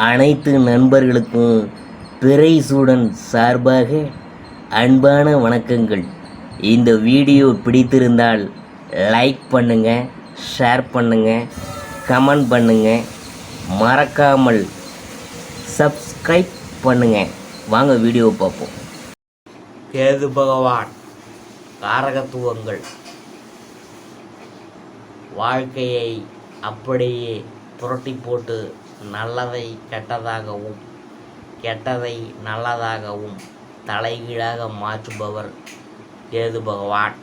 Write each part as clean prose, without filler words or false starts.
அனைத்து நண்பர்களுக்கும் பிறைசூடன் சார்பாக அன்பான வணக்கங்கள். இந்த வீடியோ பிடித்திருந்தால் லைக் பண்ணுங்கள், ஷேர் பண்ணுங்கள், கமெண்ட் பண்ணுங்கள், மறக்காமல் சப்ஸ்கிரைப் பண்ணுங்கள். வாங்க வீடியோ பார்ப்போம். கேது பகவான் காரகத்துவங்கள். வாழ்க்கையை அப்படியே புரட்டி போட்டு நல்லதை கெட்டதாகவும் கெட்டதை நல்லதாகவும் தலைகீழாக மாற்றுபவர் கேது பகவான்.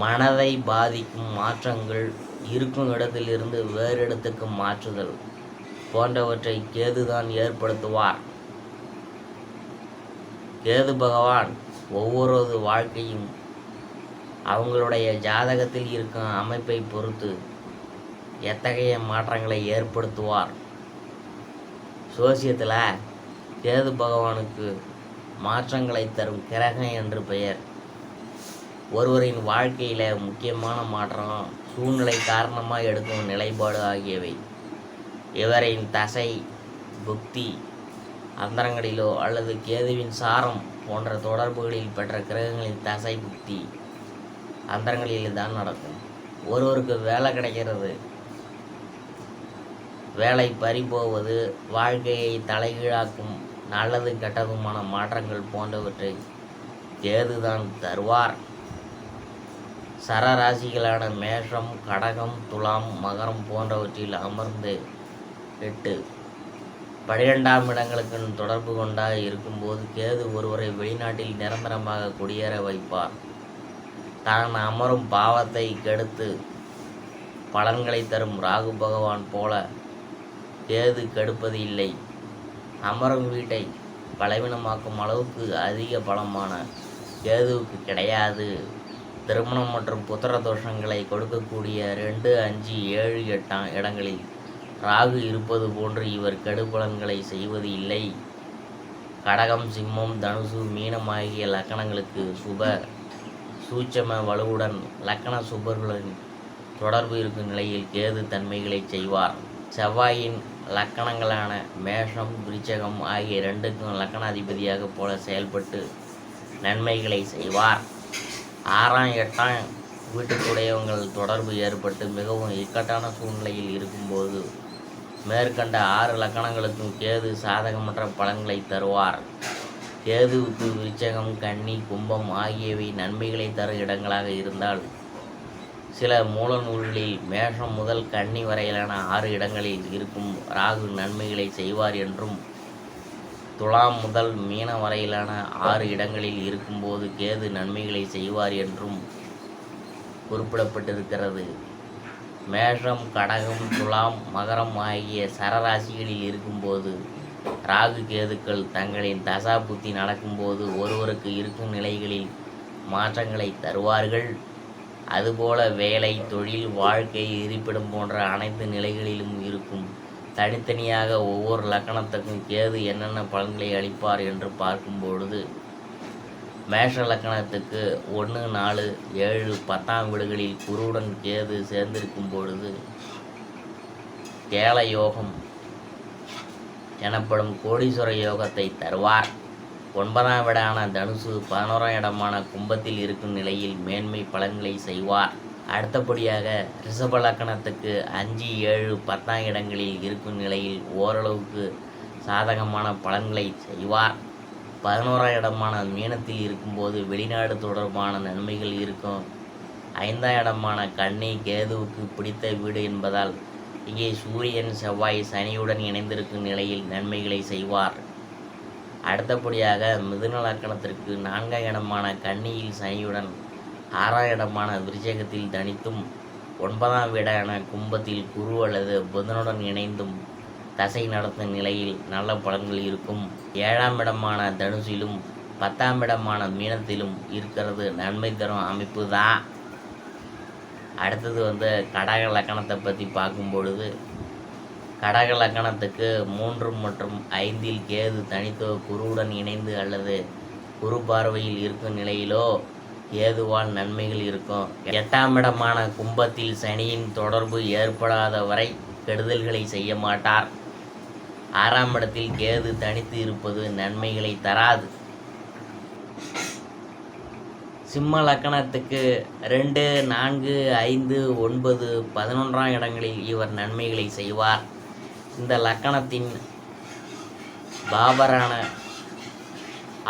மனதை பாதிக்கும் மாற்றங்கள், இருக்கும் இடத்திலிருந்து வேறு இடத்துக்கு மாற்றுதல் போன்றவற்றை கேதுதான் ஏற்படுத்துவார். கேது பகவான் ஒவ்வொரு வாழ்க்கையும் அவங்களுடைய ஜாதகத்தில் இருக்கும் அமைப்பை பொறுத்து எத்தகைய மாற்றங்களை ஏற்படுத்துவார். சோசியத்தில் கேது பகவானுக்கு மாற்றங்களை தரும் கிரகம் என்று பெயர். ஒருவரின் வாழ்க்கையில் முக்கியமான மாற்றம் சூழ்நிலை காரணமாக எடுக்கும் நிலைப்பாடு ஆகியவை. இவரின் தசை, புக்தி அந்தரங்களிலோ அல்லது கேதுவின் சாரம் போன்ற தொடர்புகளில் பெற்ற கிரகங்களின் தசை, புக்தி அந்தரங்களில் தான் நடக்கும். ஒருவருக்கு வேலை கிடைக்கிறது, வேலை பறிபோவது, வாழ்க்கையை தலைகீழாக்கும் நல்லது கெட்டதுமான மாற்றங்கள் போன்றவற்றை கேதுதான் தருவார். சரராசிகளான மேஷம், கடகம், துலாம், மகரம் போன்றவற்றில் அமர்ந்து 8, 12ஆம் இடங்களுக்கு தொடர்பு கொண்டாக இருக்கும்போது கேது ஒருவரை வெளிநாட்டில் நிரந்தரமாக குடியேற வைப்பார். தான் அமரும் பாவத்தை கெடுத்து பலன்களை தரும் ராகு பகவான் போல கேது கெடுப்பது இல்லை. அமரும் வீட்டை பலவீனமாக்கும் அளவுக்கு அதிக பலமான கேதுவுக்கு கிடையாது. திருமணம் மற்றும் புத்திர தோஷங்களை கொடுக்கக்கூடிய 2, 5, 7, 8 இடங்களில் ராகு இருப்பது போன்று இவர் கெடுபலன்களை செய்வது இல்லை. கடகம், சிம்மம், தனுசு, மீனம் ஆகிய லக்கணங்களுக்கு சுப சூட்சம வலுவுடன் லக்கண சுபர்களின் தொடர்பு இருக்கும் நிலையில் கேது தன்மைகளை செய்வார். செவ்வாயின் லக்கணங்களான மேஷம், விருச்சகம் ஆகிய 2க்கும் லக்கணாதிபதியாக போல செயல்பட்டு நன்மைகளை செய்வார். 6ஆம் 8ஆம் வீட்டுக்குடையவங்கள் தொடர்பு ஏற்பட்டு மிகவும் இக்கட்டான சூழ்நிலையில் இருக்கும்போது மேற்கண்ட 6 லக்கணங்களுக்கும் கேது சாதகமற்ற பலன்களை தருவார். கேதுவுக்கு விருச்சகம், கன்னி, கும்பம் ஆகியவை நன்மைகளை தரும் இடங்களாக இருந்தால் சில மூல நூல்களில் மேஷம் முதல் கன்னி வரையிலான 6 இடங்களில் இருக்கும் ராகு நன்மைகளை செய்வார் என்றும், துலாம் முதல் மீன வரையிலான 6 இடங்களில் இருக்கும்போது கேது நன்மைகளை செய்வார் என்றும் குறிப்பிடப்பட்டிருக்கிறது. மேஷம், கடகம், துலாம், மகரம் ஆகிய சரராசிகளில் இருக்கும்போது ராகு கேதுக்கள் தங்களின் தசா புத்தி நடக்கும்போது ஒருவருக்கு இருக்கும் நிலைகளில் மாற்றங்களை தருவார்கள். அதுபோல வேலை, தொழில், வாழ்க்கை, இருப்பிடம் போன்ற அனைத்து நிலைகளிலும் இருக்கும் தனித்தனியாக ஒவ்வொரு லக்கணத்துக்கும் கேது என்னென்ன பலன்களை அளிப்பார் என்று பார்க்கும்பொழுது மேஷ லக்கணத்துக்கு 1, 4, 7, 10ஆம் வீடுகளில் குருவுடன் கேது சேர்ந்திருக்கும் பொழுது கேல யோகம் எனப்படும் கோடீஸ்வர யோகத்தை தருவார். 9ஆம் வீடான தனுசு, 11ஆம் இடமான கும்பத்தில் இருக்கும் நிலையில் மேன்மை பலன்களை செய்வார். அடுத்தபடியாக ரிஷப லக்கணத்துக்கு 5, 7, 10ஆம் இடங்களில் இருக்கும் நிலையில் ஓரளவுக்கு சாதகமான பலன்களை செய்வார். 11ஆம் இடமான மீனத்தில் இருக்கும்போது வெளிநாடு தொடர்பான நன்மைகள் இருக்கும். 5ஆம் இடமான கன்னி கேதுவுக்கு பிடித்த வீடு என்பதால் இங்கே சூரியன், செவ்வாய், சனியுடன் இணைந்திருக்கும் நிலையில் நன்மைகளை செய்வார். அடுத்தபடியாக மிதுன லக்கணத்திற்கு 4ஆம் இடமான கன்னியில் சனியுடன், 6ஆம் இடமான விருச்சகத்தில் தனித்தும், 9ஆம் வீடான கும்பத்தில் குரு அல்லது புதனுடன் இணைந்தும் தசை நடத்தும் நிலையில் நல்ல பலன்கள் இருக்கும். 7ஆம் இடமான தனுசிலும் 10ஆம் இடமான மீனத்திலும் இருக்கிறது நன்மை தரும் அமைப்பு தான். அடுத்தது கடக லக்கணத்தை பற்றி பார்க்கும் பொழுது கடக லக்கணத்துக்கு 3 மற்றும் 5இல் கேது தனித்துவ குருவுடன் இணைந்து அல்லது குரு பார்வையில் இருக்கும் நிலையிலோ கேதுவால் நன்மைகள் இருக்கும். 8ஆம் இடமான கும்பத்தில் சனியின் தொடர்பு ஏற்படாத வரை கெடுதல்களை செய்ய மாட்டார். 6ஆம் இடத்தில் கேது தனித்து இருப்பது நன்மைகளை தராது. சிம்ம லக்கணத்துக்கு 2, 4, 5, 9, 11ஆம் இடங்களில் இவர் நன்மைகளை செய்வார். இந்த லக்கணத்தின் பாபரான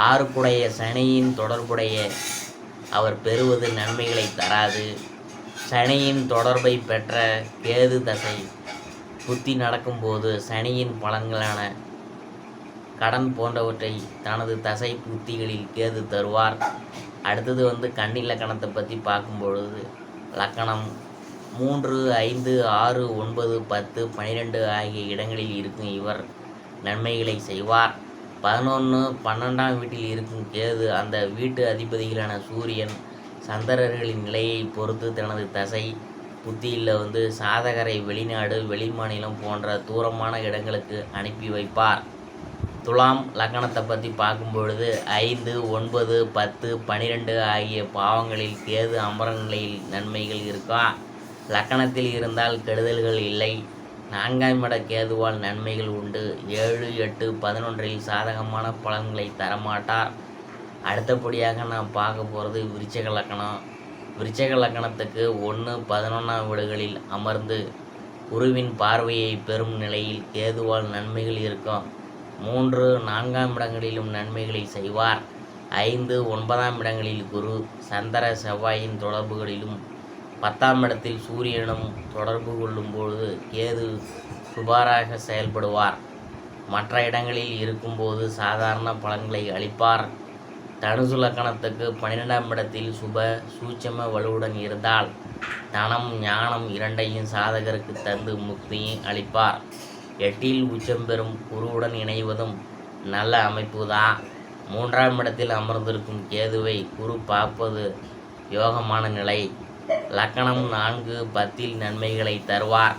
6 சனியின் தொடர்புடைய அவர் பெறுவது நன்மைகளை தராது. சனியின் தொடர்பை பெற்ற கேது தசை புத்தி நடக்கும்போது சனியின் பலன்களான கடன் போன்றவற்றை தனது தசை புத்திகளில் கேது தருவார். அடுத்தது கன்னி லக்கணத்தை பற்றி பார்க்கும்பொழுது லக்கணம் 3, 5, 6, 9, 10, 12 ஆகிய இடங்களில் இருக்கும் இவர் நன்மைகளை செய்வார். 11, 12ஆம் வீட்டில் இருக்கும் கேது அந்த வீட்டு அதிபதிகளான சூரியன் சந்திரர்களின் நிலையை பொறுத்து தனது தசை புத்தியில் சாதகரை வெளிநாடு வெளிமாநிலம் போன்ற தூரமான இடங்களுக்கு அனுப்பி வைப்பார். துலாம் லக்கணத்தை பற்றி பார்க்கும்பொழுது 5, 9, 10, 12 ஆகிய பாவங்களில் கேது அமர நிலையில் நன்மைகள் இருக்கா. லக்கணத்தில் இருந்தால் கெடுதல்கள் இல்லை. 4ஆம் இட கேதுவால் நன்மைகள் உண்டு. 7, 8, 11இல் சாதகமான பலன்களை தரமாட்டார். அடுத்தபடியாக நான் பார்க்க போகிறது விருச்சிக லக்கணம். விருச்சிக லக்கணத்துக்கு 1, 11ஆம் வீடுகளில் அமர்ந்து குருவின் பார்வையை பெறும் நிலையில் கேதுவால் நன்மைகள் இருக்கும். 3, 4ஆம் இடங்களிலும் நன்மைகளை செய்வார். 5, 9ஆம் இடங்களில் குரு சந்திர செவ்வாயின் தொடர்புகளிலும் 10ஆம் இடத்தில் சூரியனும் தொடர்பு கொள்ளும்போது கேது சுபாராக செயல்படுவார். மற்ற இடங்களில் இருக்கும்போது சாதாரண பலன்களை அளிப்பார். தனுசு லக்கணத்துக்கு 12ஆம் இடத்தில் சுப சூட்சம வலுவுடன் இருந்தால் தனம் ஞானம் இரண்டையும் சாதகருக்கு தந்து முக்தியை அளிப்பார். 8இல் உச்சம் பெறும் குருவுடன் இணைவதும் நல்ல அமைப்புதான். 3ஆம் இடத்தில் அமர்ந்திருக்கும் கேதுவை குரு பார்ப்பது யோகமான நிலை. லக்கணம் 4, 10இல் நன்மைகளை தருவார்.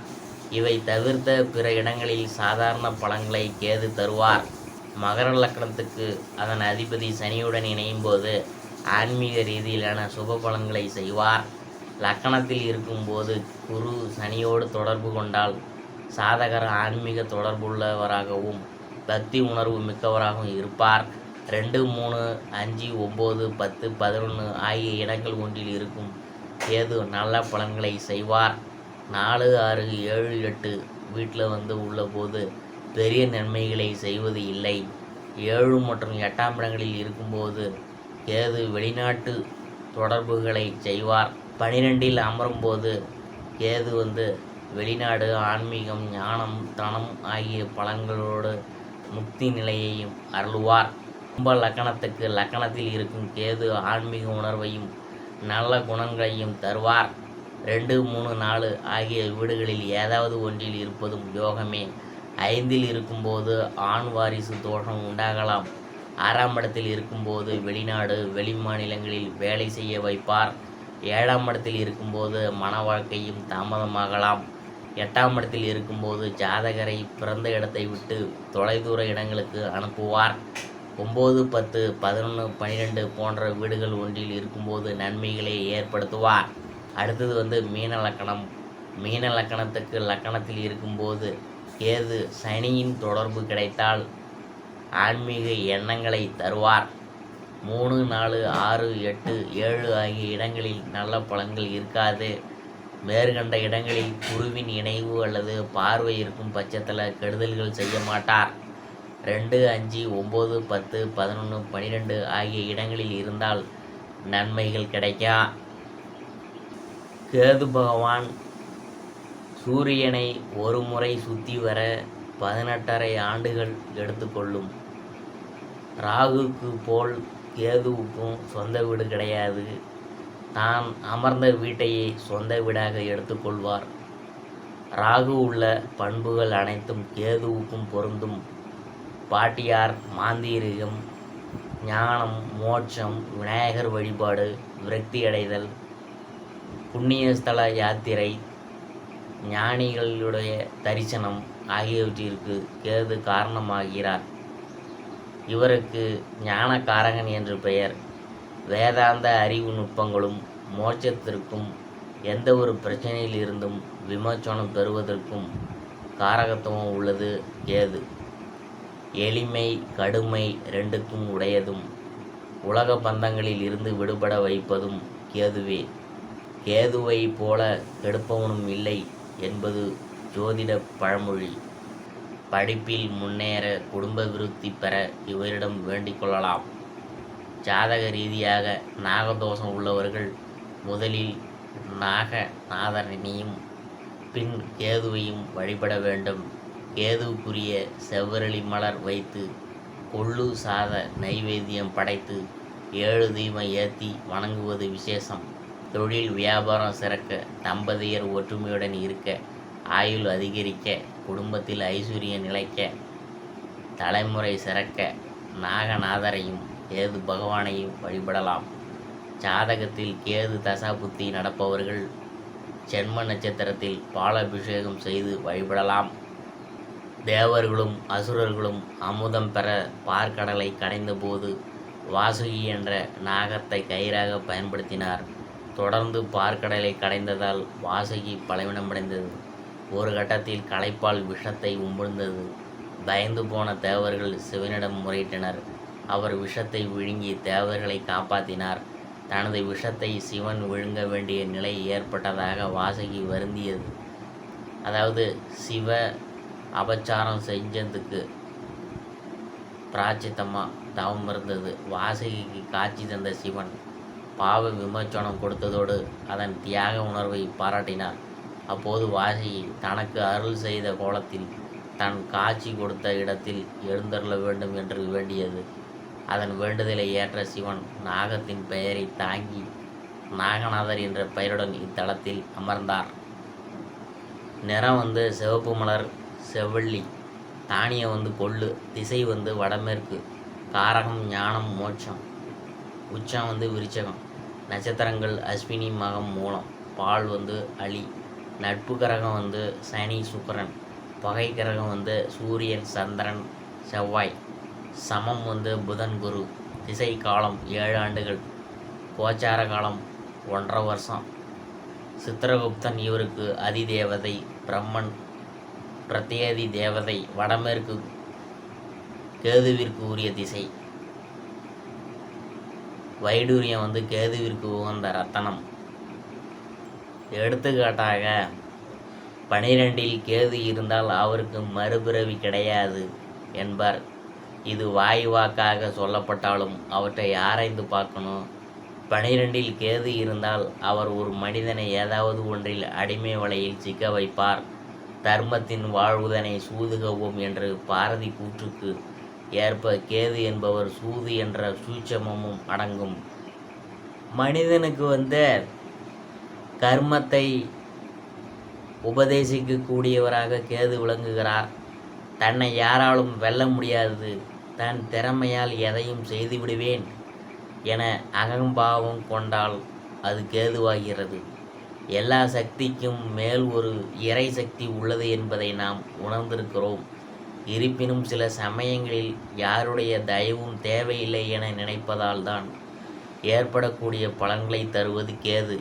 இவை தவிர்த்த பிற இடங்களில் சாதாரண பலன்களை கேது தருவார். மகர லக்கணத்துக்கு அதன் அதிபதி சனியுடன் இணையும் போது ஆன்மீக ரீதியிலான சுப பலன்களை செய்வார். லக்கணத்தில் இருக்கும்போது குரு சனியோடு தொடர்பு கொண்டால் சாதகர் ஆன்மீக தொடர்புள்ளவராகவும் பக்தி உணர்வு மிக்கவராகவும் இருப்பார். 2, 3, 5, 9, 10, 11 ஆகிய இடங்கள் ஒன்றில் இருக்கும் கேது நல்ல பலன்களை செய்வார். 4, 6, 7, 8 வீட்டில் உள்ள போது பெரிய நன்மைகளை செய்வது இல்லை. 7 மற்றும் 8ஆம் இடங்களில் இருக்கும்போது கேது வெளிநாட்டு தொடர்புகளை செய்வார். 12இல் அமரும்போது கேது வெளிநாடு ஆன்மீகம் ஞானம் தனம் ஆகிய பலன்களோடு முக்தி நிலையையும் அருள்வார். கும்ப லக்கணத்துக்கு லக்கணத்தில் இருக்கும் கேது ஆன்மீக உணர்வையும் நல்ல குணங்களையும் தருவார். 2, 3, 4 ஆகிய வீடுகளில் ஏதாவது ஒன்றில் இருப்பதும் யோகமே. 5இல் இருக்கும்போது ஆண் வாரிசு தோஷம் உண்டாகலாம். 6ஆம் இடத்தில் இருக்கும்போது வெளிநாடு வெளிமாநிலங்களில் வேலை செய்ய வைப்பார். 7ஆம் இடத்தில் இருக்கும்போது மன வாழ்க்கையும் தாமதமாகலாம். 8ஆம் இடத்தில் இருக்கும்போது ஜாதகரை பிறந்த இடத்தை விட்டு தொலைதூர இடங்களுக்கு அனுப்புவார். 9, 10, 11, 12 போன்ற வீடுகள் ஒன்றில் இருக்கும்போது நன்மைகளை ஏற்படுத்துவார். அடுத்தது மீன லக்கணம். மீன லக்கணத்துக்கு லக்கணத்தில் இருக்கும்போது கேது சனியின் தொடர்பு கிடைத்தால் ஆன்மீக எண்ணங்களை தருவார். 3, 4, 6, 8, 7 ஆகிய இடங்களில் நல்ல பலன்கள் இருக்காது. மேற்கண்ட இடங்களில் குருவின் இணைவு அல்லது பார்வை இருக்கும் பட்சத்தில் கெடுதல்கள் செய்ய மாட்டார். 2, 5, 9, 10, 11, 12 ஆகிய இடங்களில் இருந்தால் நன்மைகள் கிடைக்கும். கேது பகவான் சூரியனை ஒரு முறை சுற்றி வர 18.5 ஆண்டுகள் எடுத்துக்கொள்ளும். ராகுக்கு போல் கேதுவுக்கும் சொந்த வீடு கிடையாது. தான் அமர்ந்த வீட்டையே சொந்த வீடாக எடுத்துக்கொள்வார். ராகு உள்ள பண்புகள் அனைத்தும் கேதுவுக்கும் பொருந்தும். பாட்டியார் மாந்திரீகம் ஞானம் மோட்சம் விநாயகர் வழிபாடு விரக்தி அடைதல் புண்ணியஸ்தல யாத்திரை ஞானிகளுடைய தரிசனம் ஆகியவற்றிற்கு கேது காரணமாகிறார். இவருக்கு ஞானகாரகன் என்று பெயர். வேதாந்த அறிவு நுட்பங்களும் மோட்சத்திற்கும் எந்த ஒரு பிரச்சனையில் இருந்தும் விமோச்சனம் பெறுவதற்கும் காரகத்துவம் உள்ளது கேது. எளிமை கடுமை ரெண்டுக்கும் உடையதும் உலக பந்தங்களில் இருந்து விடுபட வைப்பதும் கேதுவே. கேதுவை போல கெடுப்பவனும் இல்லை என்பது ஜோதிட பழமொழி. படிப்பில் முன்னேற, குடும்ப விருத்தி பெற இவரிடம் வேண்டிக் கொள்ளலாம். ஜாதக ரீதியாக நாகதோஷம் உள்ளவர்கள் முதலில் நாகநாதனையும் பின் கேதுவையும் வழிபட வேண்டும். கேதுவுக்குரிய செவ்வரளி மலர் வைத்து கொள்ளு சாத நைவேத்தியம் படைத்து 7 தீபம் ஏற்றி வணங்குவது விசேஷம். தொழில் வியாபாரம் சிறக்க, தம்பதியர் ஒற்றுமையுடன் இருக்க, ஆயுள் அதிகரிக்க, குடும்பத்தில் ஐஸ்வர்யம் நிலைக்க, தலைமுறை சிறக்க நாகநாதரையும் கேது பகவானையும் வழிபடலாம். ஜாதகத்தில் கேது தசாபுத்தி நடப்பவர்கள் ஜென்ம நட்சத்திரத்தில் பாலாபிஷேகம் செய்து வழிபடலாம். தேவர்களும் அசுரர்களும் அமுதம் பெற பார்க்கடலை கடைந்தபோது வாசுகி என்ற நாகத்தை கயிறாக பயன்படுத்தினார். தொடர்ந்து பார்க்கடலை கடைந்ததால் வாசுகி பலவீனமடைந்தது. ஒரு கட்டத்தில் களைப்பால் விஷத்தை உமிழ்ந்தது. பயந்து போன தேவர்கள் சிவனிடம் முறையிட்டனர். அவர் விஷத்தை விழுங்கி தேவர்களை காப்பாற்றினார். தனது விஷத்தை சிவன் விழுங்க வேண்டிய நிலை ஏற்பட்டதாக வாசுகி வருந்தியது. அதாவது சிவ அபச்சாரம் செஞ்சதுக்கு பிராச்சித்தமாக தவம் இருந்தது. வாசுகிக்கு காட்சி தந்த சிவன் பாவ விமோச்சனம் கொடுத்ததோடு அதன் தியாக உணர்வை பாராட்டினார். அப்போது வாசுகி தனக்கு அருள் செய்த கோலத்தில் தன் காட்சி கொடுத்த இடத்தில் எழுந்தருள வேண்டும் என்று வேண்டியது. அதன் வேண்டுதலை ஏற்ற சிவன் நாகத்தின் பெயரை தாங்கி நாகநாதர் என்ற பெயருடன் இத்தலத்தில் அமர்ந்தார். நிறம் சிவப்பு மலர் செவ்வள்ளி, தானியம் கொள்ளு, திசை வடமேற்கு, காரகம் ஞானம் மோட்சம், உச்சம் விருச்சகம், நட்சத்திரங்கள் அஸ்வினி மகம் மூலம், பால் அலி, நட்பு கிரகம் சனி சுக்கிரன், பகை கிரகம் சூரியன் சந்திரன் செவ்வாய், சமம் புதன் குரு, திசை காலம் 7 ஆண்டுகள், கோச்சார காலம் 1.5 வருஷம். சித்திரகுப்தன் இவருக்கு அதிதேவதை, பிரம்மன் பிரத்யேதி தேவதை, வடமேற்கு கேதுவிற்கு உரிய திசை, வைடூரியம் கேதுவிற்கு உகந்த ரத்தனம். எடுத்துக்காட்டாக 12இல் கேது இருந்தால் அவருக்கு மறுபிறவி கிடையாது என்பார். இது வாக்காக சொல்லப்பட்டாலும் அவற்றை ஆராய்ந்து பார்க்கணும். 12இல் கேது இருந்தால் அவர் ஒரு மனிதனை ஏதாவது ஒன்றில் அடிமை வலையில் சிக்க வைப்பார். தர்மத்தின் வாழ்வுதனை சூதுகவும் என்று பாரதி கூற்றுக்கு ஏற்ப கேது என்பவர் சூது என்ற சூட்சமும் அடங்கும். மனிதனுக்கு கர்மத்தை உபதேசிக்கக்கூடியவராக கேது விளங்குகிறார். தன்னை யாராலும் வெல்ல முடியாது, தன் திறமையால் எதையும் செய்துவிடுவேன் என அகம்பாவம் கொண்டால் அது கேதுவாகிறது. எல்லா சக்திக்கும் மேல் ஒரு இறை சக்தி உள்ளது என்பதை நாம் உணர்ந்திருக்கிறோம். இருப்பினும் சில சமயங்களில் யாருடைய தயவும் தேவையில்லை என நினைப்பதால் தான் ஏற்படக்கூடிய பலன்களை தருவது கேது.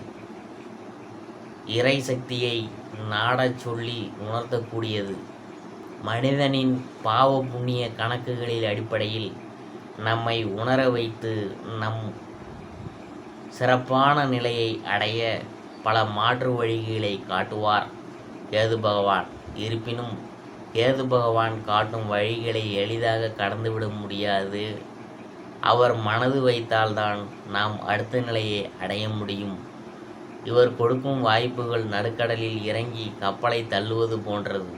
இறை சக்தியை நாடச் சொல்லி உணர்த்தக்கூடியது. மனிதனின் பாவ புண்ணிய கணக்குகளில் அடிப்படையில் நம்மை உணர வைத்து நம் சிறப்பான நிலையை அடைய பல மாற்று வழிகளை காட்டுவார் கேது பகவான். இருப்பினும் கேது பகவான் காட்டும் வழிகளை எளிதாக கடந்துவிட முடியாது. அவர் மனது வைத்தால்தான் நாம் அடுத்த நிலையை அடைய முடியும். இவர் கொடுக்கும் வாய்ப்புகள் நடுக்கடலில் இறங்கி கப்பலை தள்ளுவது போன்றது.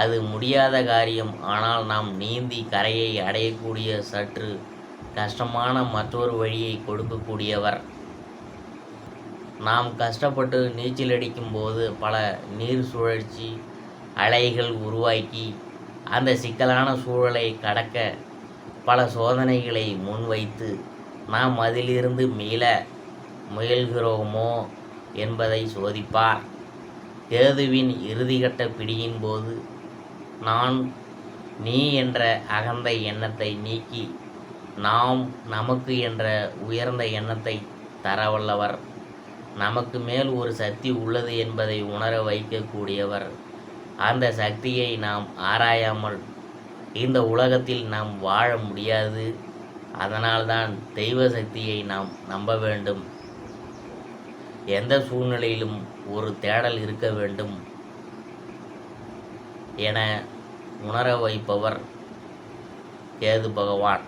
அது முடியாத காரியம். ஆனால் நாம் நீந்தி கரையை அடையக்கூடிய சற்று கஷ்டமான மற்றொரு வழியை கொடுக்கக்கூடியவர். நாம் கஷ்டப்பட்டு நீச்சல் அடிக்கும்போது பல நீர் சுழற்சி அலைகள் உருவாக்கி அந்த சிக்கலான சூழலை கடக்க பல சோதனைகளை முன்வைத்து நாம் அதிலிருந்து மீள முயல்கிறோமோ என்பதை சோதிப்பார். கேதுவின் இறுதிக்கட்ட பிடியின் போது நான் நீ என்ற அகந்த எண்ணத்தை நீக்கி நாம் நமக்கு என்ற உயர்ந்த எண்ணத்தை தரவல்லவர். நமக்கு மேல் ஒரு சக்தி உள்ளது என்பதை உணர வைக்கக்கூடியவர். அந்த சக்தியை நாம் ஆராயாமல் இந்த உலகத்தில் நாம் வாழ முடியாது. அதனால்தான் தெய்வ சக்தியை நாம் நம்ப வேண்டும். எந்த சூழ்நிலையிலும் ஒரு தேடல் இருக்க வேண்டும் என உணர வைப்பவர் கேது பகவான்.